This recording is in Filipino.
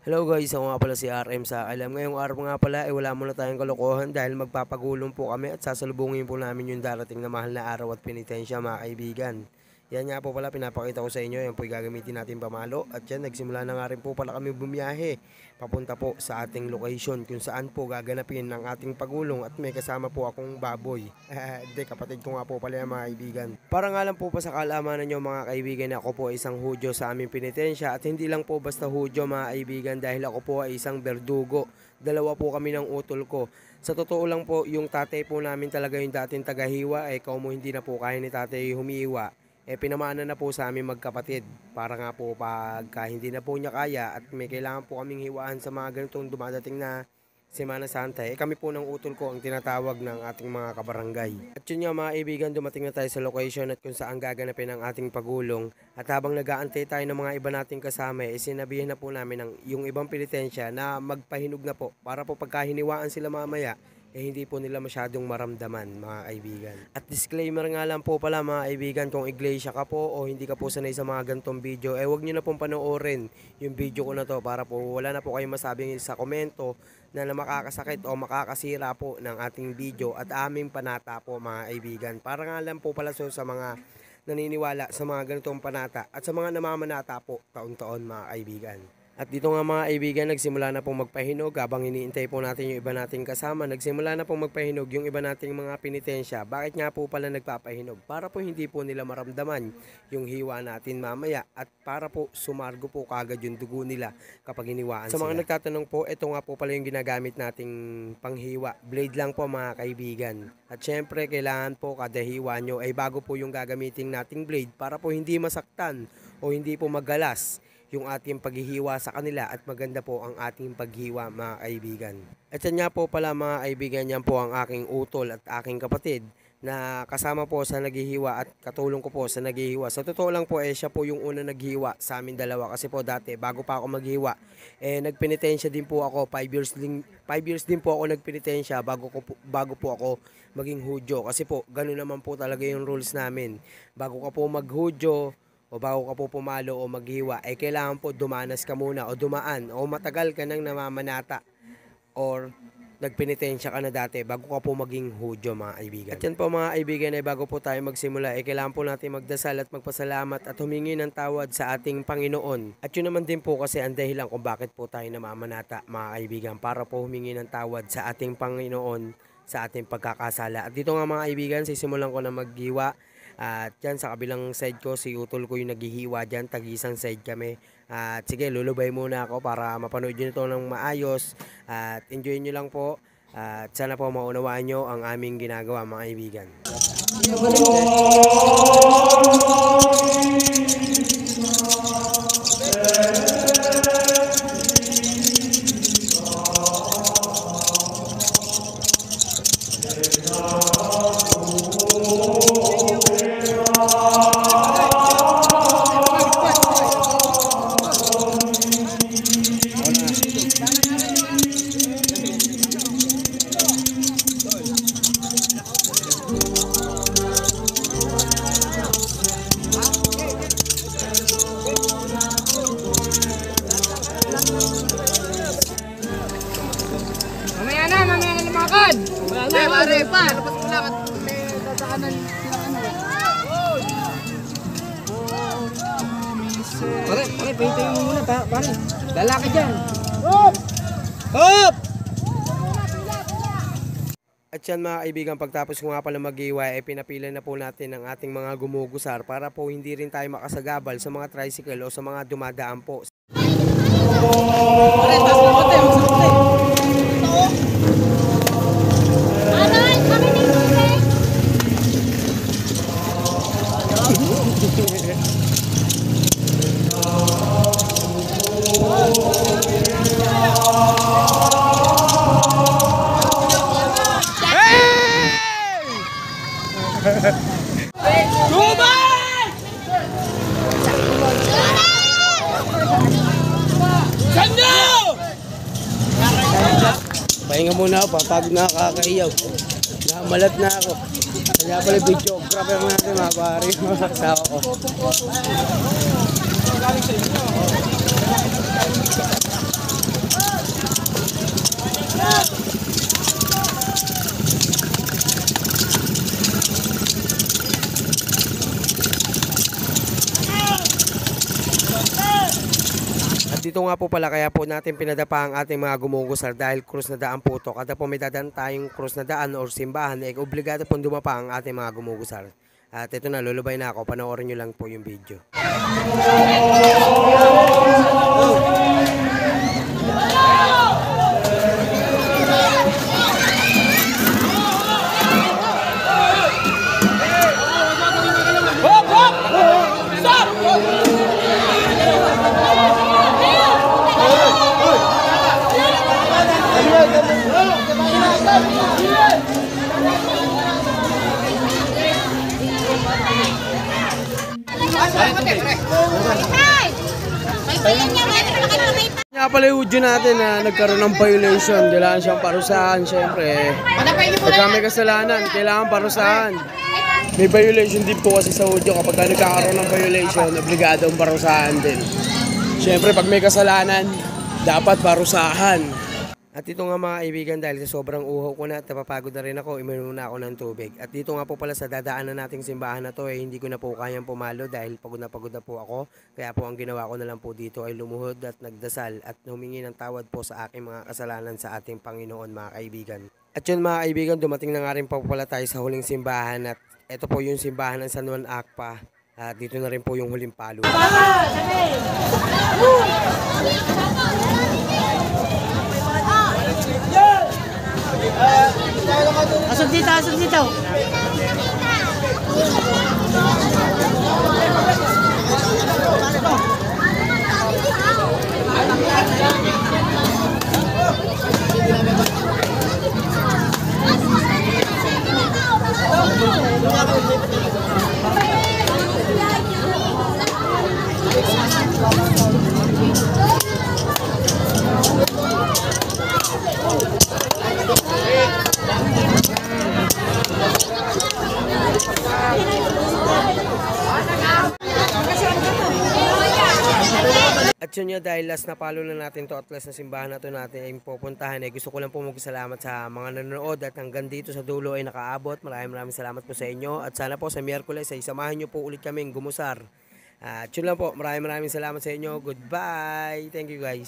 Hello guys, ako nga pala si RM sa Alam. Ngayong araw nga pala ay wala muna tayong kalokohan dahil magpapagulong po kami at sasalubungin po namin yung darating na mahal na araw at penitensya mga kaibigan. Yan nga po pala pinapakita ko sa inyo, yan po gagamitin natin pamalo at yan nagsimula na nga rin po pala kami bumiyahe papunta po sa ating location kung saan po gaganapin ang ating pagulong at may kasama po akong baboy. Hindi, kapatid ko nga po pala yan mga kaibigan. Para nga lang po pa sa kalamanan nyo mga kaibigan, ako po ay isang hudyo sa aming penitensya at hindi lang po basta hudyo mga kaibigan dahil ako po ay isang berdugo. Dalawa po kami ng utol ko. Sa totoo lang po, yung tatay po namin talaga yung dating tagahiwa, kung hindi na po kaya ni tatay humiwa, pinamana na po sa amin magkapatid para nga po pagka hindi na po niya kaya at may kailangan po kaming hiwaan sa mga ganitong dumadating na Semana Santa, kami po ng utol ko ang tinatawag ng ating mga kabarangay. At yun nga mga kaibigan, dumating na tayo sa location at kung saan gaganapin ang ating pagulong. At habang nag-aantay tayo ng mga iba nating kasama, sinabihan na po namin yung ibang penitensya na magpahinog na po para po pagkahiniwaan sila mamaya, hindi po nila masyadong maramdaman mga kaibigan. At disclaimer nga lang po pala mga kaibigan, kung iglesia ka po o hindi ka po sanay sa mga gantong video, huwag nyo na pong panoorin yung video ko na to para po wala na po kayong masabing sa komento na makakasakit o makakasira po ng ating video at aming panata po mga kaibigan. Para nga lang po pala sa mga naniniwala sa mga ganitong panata at sa mga namamanata po taon-taon mga kaibigan. At dito nga mga kaibigan, nagsimula na pong magpahinog habang iniintay po natin yung iba nating kasama. Nagsimula na pong magpahinog yung iba nating mga penitensya. Bakit nga po pala nagpapahinog? Para po hindi po nila maramdaman yung hiwa natin mamaya at para po sumargo po kagad yung dugo nila kapag hiniwaan sila. Sa mga nagtatanong po, ito nga po pala yung ginagamit nating panghiwa. Blade lang po mga kaibigan. At syempre kailangan po kada hiwa nyo ay bago po yung gagamitin nating blade para po hindi masaktan o hindi po magalas yung ating paghihiwa sa kanila at maganda po ang ating paghiwa mga kaibigan. At yan nga po pala mga kaibigan, yan po ang aking utol at aking kapatid na kasama po sa naghihiwa at katulong ko po sa naghihiwa. Sa totoo lang po siya po yung una naghihiwa sa amin dalawa kasi po dati bago pa ako maghiwa nagpenitensya din po ako 5 years din po ako nagpenitensya bago po ako maging hudyo kasi po ganoon naman po talaga yung rules namin. Bago ka po maghudyo o bago ka po pumalo o maghiwa, kailangan po dumanas ka muna o dumaan o matagal ka nang namamanata or nagpenitensya ka na dati bago ka po maging hudyo mga kaibigan. At yan po mga kaibigan bago po tayo magsimula kailangan po natin magdasal at magpasalamat at humingi ng tawad sa ating Panginoon. At yun naman din po kasi ang dahilan kung bakit po tayo namamanata mga kaibigan, para po humingi ng tawad sa ating Panginoon sa ating pagkakasala. At dito nga mga kaibigan, sisimulan ko na maghiwa. At dyan sa kabilang side ko, si utol ko yung naghihiwa dyan, tag-isang side kami. At sige, lulubay muna ako para mapanood nyo ito ng maayos. At enjoy nyo lang po. At sana po maunawaan nyo ang aming ginagawa mga kaibigan. Mamaya na lumakad. Pare pa, dapat kulakad. May dadaanan sila Pare, pahintayin mo muna pare. Lalaki dyan. Hop! Hop! At yan mga kaibigan, pagtapos ko nga pala mag-iwa, pinapila na po natin ang ating mga gumugusar para po hindi rin tayo makasagabal sa mga tricycle o sa mga dumadaan po. Pare, tas na kote, magsakote. Pahinga muna ako, papagod na kakaiyaw. Namalat na ako. Kaya pala videographer natin mga pare, mga asawa ko. At dito nga po pala kaya po natin pinadapa ang ating mga gumugusar dahil krus na daan po to. Kada po may dadaan tayong krus na daan or simbahan, obligado pong dumapa ang ating mga gumugusar. At ito na, lulubay na ako. Panoorin nyo lang po yung video. Nga pala yung audio natin na nagkaroon ng violation, kailangan siyang parusahan syempre. Pagka may kasalanan, kailangan parusahan. May violation din po kasi sa audio kapag nagkakaroon ng violation, obligado ang parusahan din. Syempre pag may kasalanan, dapat parusahan. At ito nga mga kaibigan, dahil sa sobrang uhaw ko na at napapagod na rin ako, uminom na ako ng tubig. At dito nga po pala sa dadaanan nating simbahan na to, hindi ko na po kayang pumalo dahil pagod na po ako. Kaya po ang ginawa ko na lang po dito ay lumuhod at nagdasal at humingi ng tawad po sa aking mga kasalanan sa ating Panginoon mga kaibigan. At yun mga kaibigan, dumating na nga rin po pala tayo sa huling simbahan at ito po yung simbahan ng San Juan Akpa. At dito na rin po yung huling palo. Asok dito, asok dito. At yun nga, dahil last na palo na natin to at last na simbahan na to natin ay pupuntahan, gusto ko lang po magsalamat sa mga nanonood at hanggang dito sa dulo ay nakaabot. Maraming salamat po sa inyo at sana po sa Miyerkules ay samahan nyo po ulit kaming gumusar. At yun lang po, maraming salamat sa inyo. Goodbye. Thank you guys.